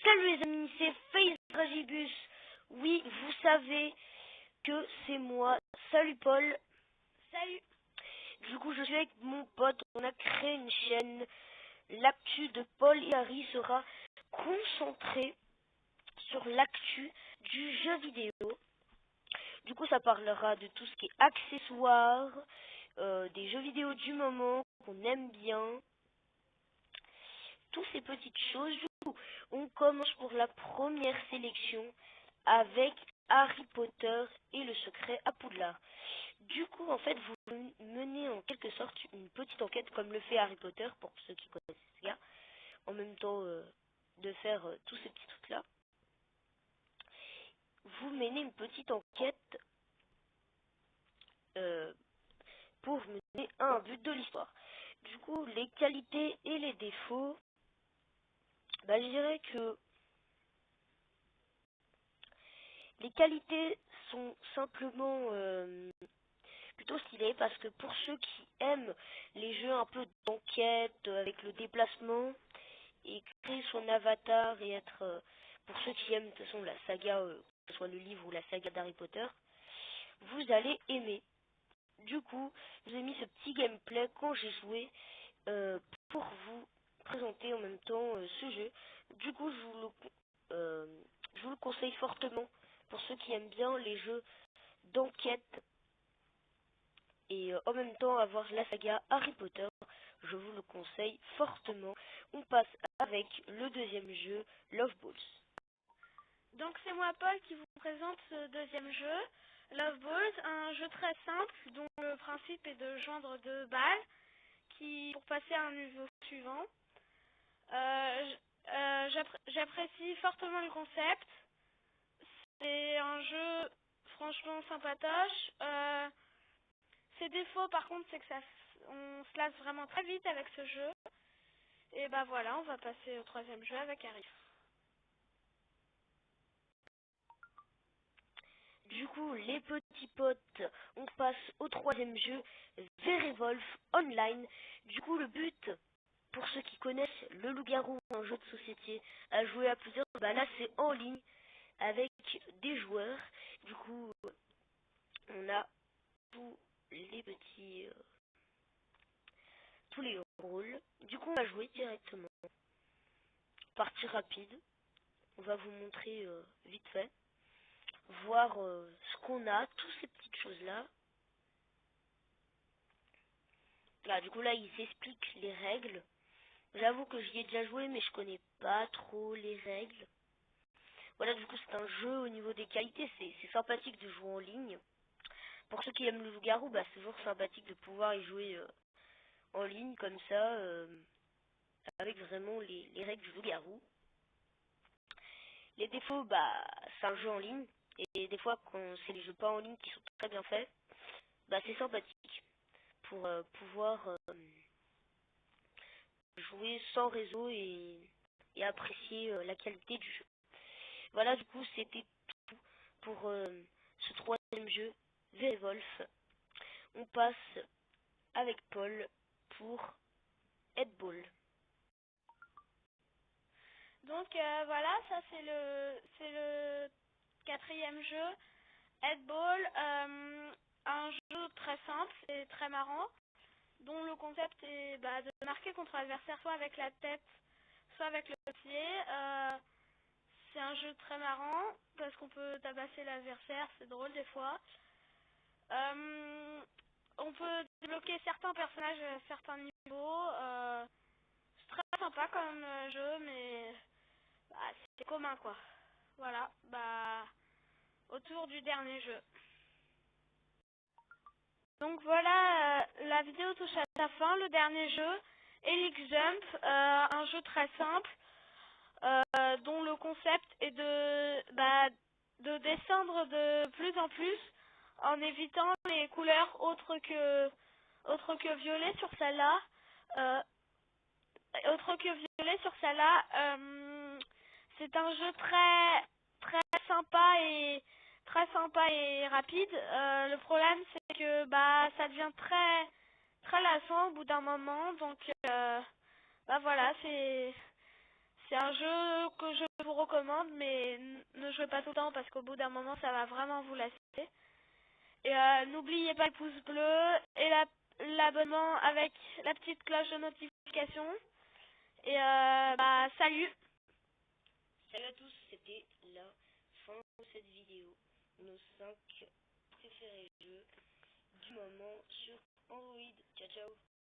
Salut les amis, c'est Face Dragibus. Oui, vous savez que c'est moi. Salut Paul. Salut. Du coup, je suis avec mon pote. On a créé une chaîne. L'actu de Paul et Harry sera concentrée sur l'actu du jeu vidéo. Du coup, ça parlera de tout ce qui est accessoires, des jeux vidéo du moment qu'on aime bien. Toutes ces petites choses. Du coup, on commence pour la première sélection avec Harry Potter et le secret à Poudlard. Du coup, en fait, vous menez en quelque sorte une petite enquête comme le fait Harry Potter pour ceux qui connaissent ça, en même temps de faire tous ces petits trucs-là. Vous menez une petite enquête pour mener à un but de l'histoire. Du coup, les qualités et les défauts, je dirais que les qualités sont simplement plutôt stylées parce que pour ceux qui aiment les jeux un peu d'enquête avec le déplacement et créer son avatar et être, pour ceux qui aiment de toute façon la saga, que ce soit le livre ou la saga d'Harry Potter, vous allez aimer. Du coup, je vous ai mis ce petit gameplay quand j'ai joué pour vous présenter en même temps ce jeu. Du coup, je vous le conseille fortement pour ceux qui aiment bien les jeux d'enquête et en même temps avoir la saga Harry Potter. Je vous le conseille fortement. On passe avec le deuxième jeu, Love Balls. Donc c'est moi Paul qui vous présente ce deuxième jeu, Love Balls, un jeu très simple dont le principe est de joindre deux balles pour passer à un niveau suivant. J'apprécie fortement le concept. C'est un jeu franchement sympatoche. Ses défauts par contre c'est que on se lasse vraiment très vite avec ce jeu. Et bah voilà, on va passer au troisième jeu avec Harry. Du coup, les petits potes, on passe au troisième jeu, Werewolf Online. Du coup, le but, pour ceux qui connaissent le loup-garou, un jeu de société à jouer à plusieurs, là c'est en ligne avec des joueurs. Du coup, on a tous les petits, tous les rôles. Du coup, on va jouer directement. Partie rapide. On va vous montrer vite fait. Voir ce qu'on a, toutes ces petites choses-là. Là, du coup, là, ils expliquent les règles. J'avoue que j'y ai déjà joué, mais je connais pas trop les règles. Voilà, du coup, c'est un jeu au niveau des qualités. C'est sympathique de jouer en ligne. Pour ceux qui aiment le loup-garou, c'est toujours sympathique de pouvoir y jouer en ligne, comme ça, avec vraiment les règles du loup-garou. Les défauts, c'est un jeu en ligne. Et des fois, quand c'est les jeux pas en ligne qui sont très bien faits, c'est sympathique pour pouvoir jouer sans réseau et apprécier la qualité du jeu. Voilà, du coup, c'était tout pour ce troisième jeu, Werewolf. On passe avec Paul pour Headball. Donc voilà, ça c'est le quatrième jeu, Headball, un jeu très simple et très marrant, dont le concept est de marquer contre l'adversaire soit avec la tête, soit avec le pied. C'est un jeu très marrant parce qu'on peut tabasser l'adversaire, c'est drôle des fois. On peut débloquer certains personnages à certains niveaux. C'est très sympa comme jeu, mais c'est commun quoi. Voilà, autour du dernier jeu. Donc voilà, la vidéo touche à sa fin. Le dernier jeu, Helix Jump, un jeu très simple dont le concept est de descendre de plus en plus en évitant les couleurs autres que violet sur celle-là. C'est un jeu très sympa et rapide. Le problème c'est que ça devient très lassant au bout d'un moment. Donc voilà, c'est un jeu que je vous recommande, mais ne jouez pas tout le temps parce qu'au bout d'un moment, ça va vraiment vous lasser. Et n'oubliez pas le pouce bleu et l'abonnement avec la petite cloche de notification. Et salut! Salut à tous, c'était la fin de cette vidéo. Nos 5 préférés jeux du moment sur Android. Ciao ciao!